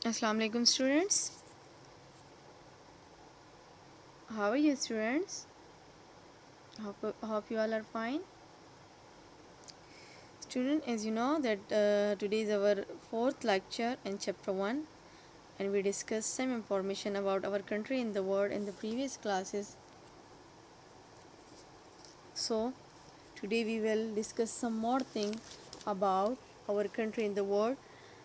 Assalamu alaikum students. How are you students? Hope you all are fine. Student, as you know that today is our fourth lecture in chapter 1 and we discussed some information about our country in the world in the previous classes. So today we will discuss some more thing about our country in the world,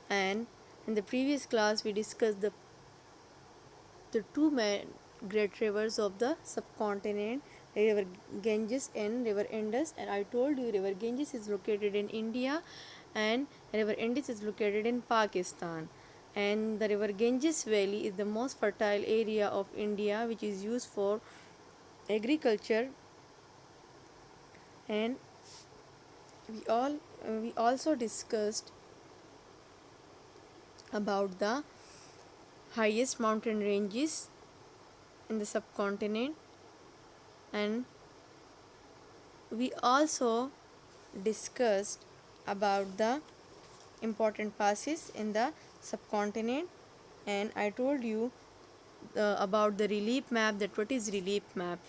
and in the previous class we discussed the two main great rivers of the subcontinent, river Ganges and river Indus. And I told you river Ganges is located in India and river Indus is located in Pakistan. And the river Ganges valley is the most fertile area of India, which is used for agriculture. And we also discussed about the highest mountain ranges in the subcontinent, and we also discussed about the important passes in the subcontinent. And I told you about the relief map, that what is relief map.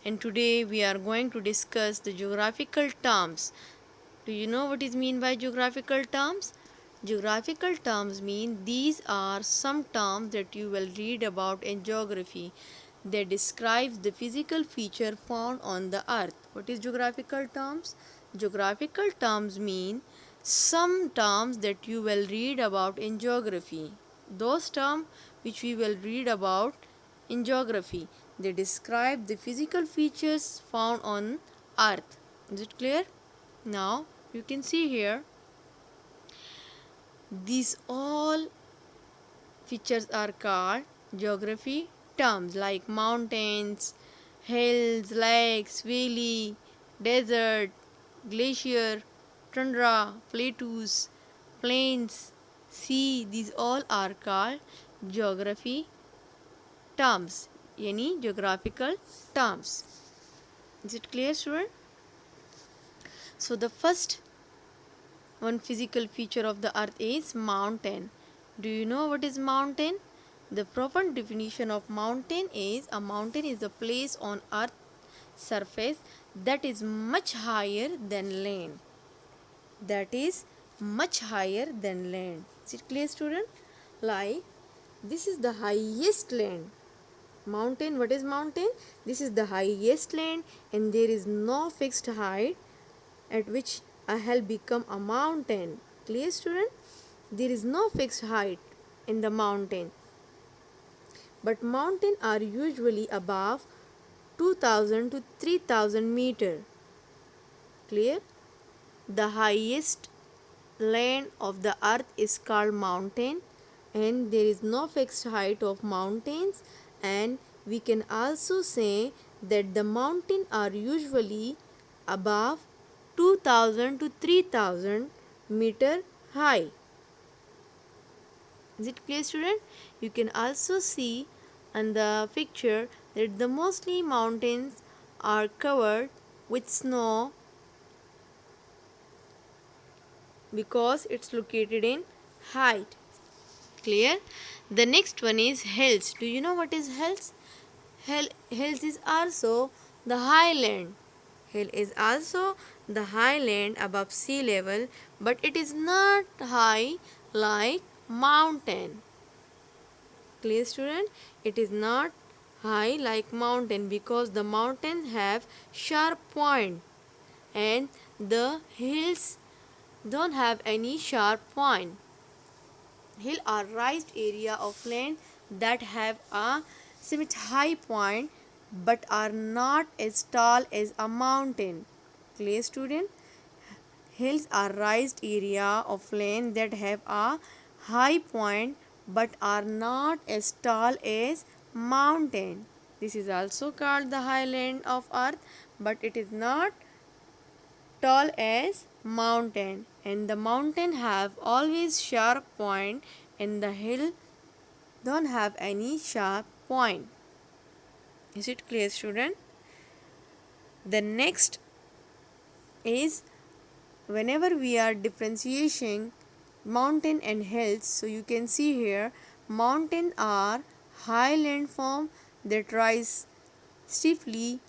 And today we are going to discuss the geographical terms. Do you know what is mean by geographical terms? Geographical terms mean these are some terms that you will read about in geography. They describe the physical feature found on the earth. What is geographical terms? Geographical terms mean some terms that you will read about in geography. Those terms which we will read about in geography, they describe the physical features found on earth. Is it clear? Now you can see here these all features are called geography terms, like mountains, hills, lakes, valley, desert, glacier, tundra, plateaus, plains, sea. These all are called geography terms, any geographical terms. Is it clear, student? So the first one physical feature of the earth is mountain. Do you know what is mountain? The proper definition of mountain is a mountain is a place on earth surface that is much higher than land. That is much higher than land. Is it clear, student? Like this is the highest land. Mountain, what is mountain? This is the highest land and there is no fixed height at which a hill become a mountain. Clear, student? There is no fixed height in the mountain. But mountains are usually above 2000 to 3000 meter. Clear? The highest land of the earth is called mountain, and there is no fixed height of mountains. And we can also say that the mountains are usually above 2000 to 3000 meter high. Is it clear, student? You can also see on the picture that the mostly mountains are covered with snow because it's located in height. Clear? The next one is hills. Do you know what is hills? Hills is also the highland. Hill is also the highland above sea level, but it is not high like mountain. Clear, student? It is not high like mountain because the mountains have sharp point and the hills don't have any sharp point. Hill are raised area of land that have a somewhat high point but are not as tall as a mountain. Clear, student? Hills are raised area of land that have a high point but are not as tall as mountain. This is also called the highland of earth, but it is not tall as mountain. And the mountain have always sharp point and the hill don't have any sharp point. Is it clear, student? The next is whenever we are differentiating mountain and hills, so you can see here Mountains are high landform that rise steeply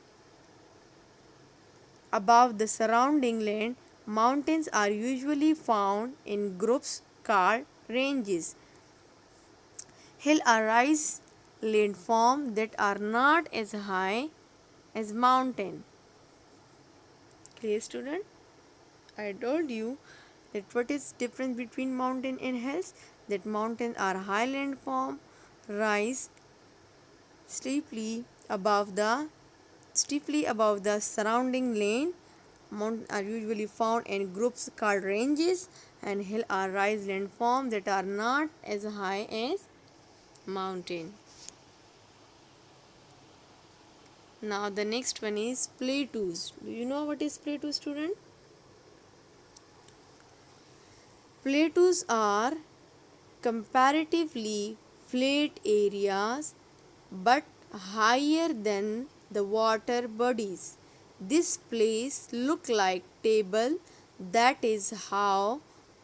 above the surrounding land. Mountains are usually found in groups called ranges. Hills are rise landform that are not as high as mountain. Clear, student? I told you that what is difference between mountain and hills? That mountains are high landform, rise steeply above the surrounding land. Mountains are usually found in groups called ranges, and hills are rise landform that are not as high as mountain. Now the next one is plateaus. Do you know what is plateau, student? Plateaus are comparatively flat areas but higher than the water bodies. This place look like table. That is how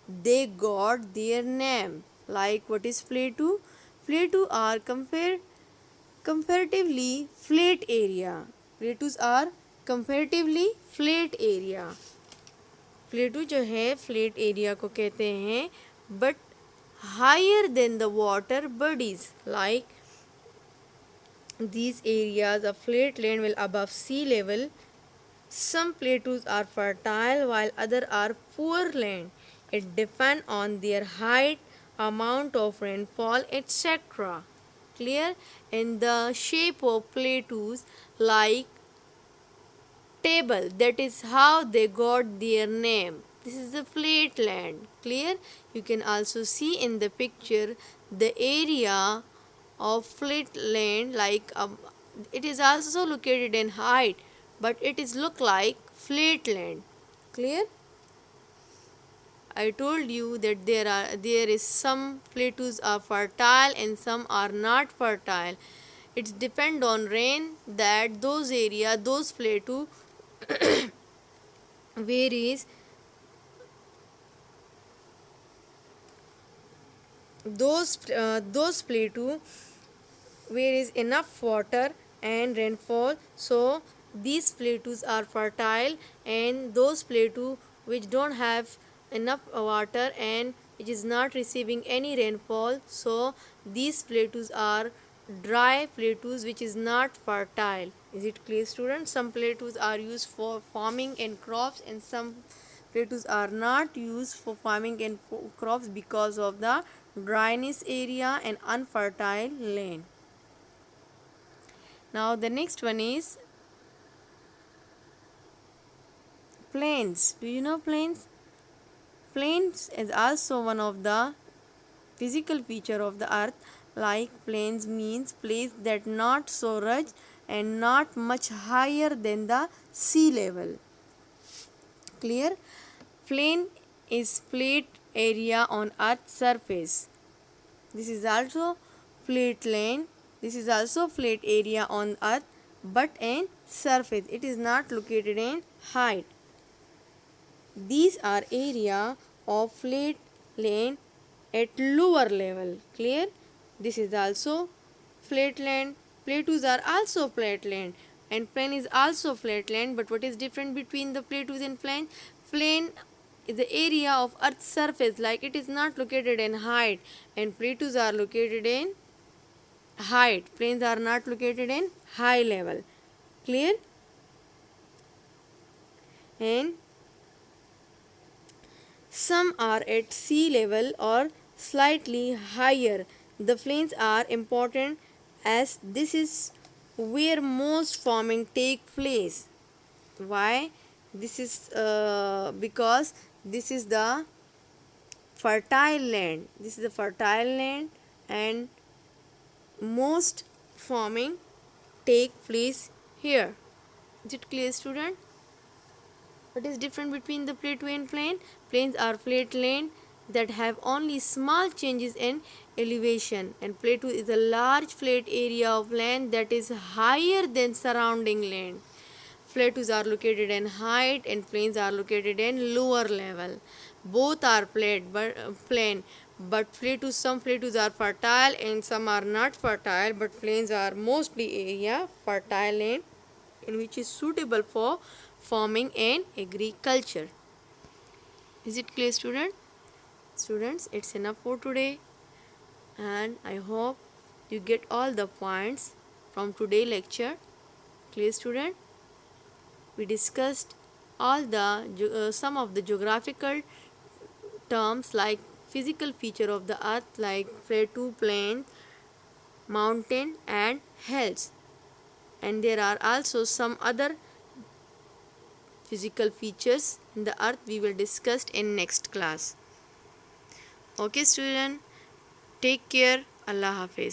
they got their name. Like, what is plateau? Plateau are comparatively flat area. Plateaus are comparatively flat area. प्लेटू जो है flat area को कहते हैं, but higher than the water bodies. Like these areas of flat land will above sea level. Some plateaus are fertile while others are poor land. It depends on their height, amount of rainfall, etc. Clear? In the shape of plateaus like table, that is how they got their name. This is the flat land. Clear? You can also see in the picture the area of flat land, like it is also located in height, but it is look like flat land. Clear? I told you that there is some plateaus are fertile and some are not fertile. It depend on rain that those plateau varies. Those plateau where is enough water and rainfall, so these plateaus are fertile, and those plateau which don't have enough water and which is not receiving any rainfall, so these plateaus are dry plateaus which is not fertile. Is it clear, students? Some plateaus are used for farming and crops, and some plateaus are not used for farming and crops because of the dryness area and unfertile land. Now the next one is plains. Do you know plains? Plains is also one of the physical feature of the earth. Like, plains means place that not so rugged and not much higher than the sea level. Clear? Plain is flat area on earth's surface. This is also flat land. This is also flat area on earth, but in surface. It is not located in height. These are area of flat land at lower level. Clear? This is also flat land. Plateaus are also flat land, and plain is also flat land. But what is different between the plateaus and plain? Plain is the area of earth's surface, like it is not located in height, and plateaus are located in height. Plains are not located in high level. Clear? And some are at sea level or slightly higher. The plains are important as this is where most farming take place. Why? This is because this is the fertile land. This is the fertile land, and most farming take place here. Is it clear, student? What is different between the plateau and plain? Plains are flat land that have only small changes in elevation, and plateau is a large flat area of land that is higher than surrounding land. Plateaus are located in height and plains are located in lower level. Both are plain, but some plateaus are fertile and some are not fertile, but plains are mostly area fertile and in which is suitable for farming and agriculture. Is it clear, students? It's enough for today, and I hope you get all the points from today lecture. Clear, student? We discussed all the some of the geographical terms like physical feature of the earth like plateau, plain, mountain and hills, and there are also some other physical features in the earth we will discuss in next class. Okay, student, take care. Allah Hafiz.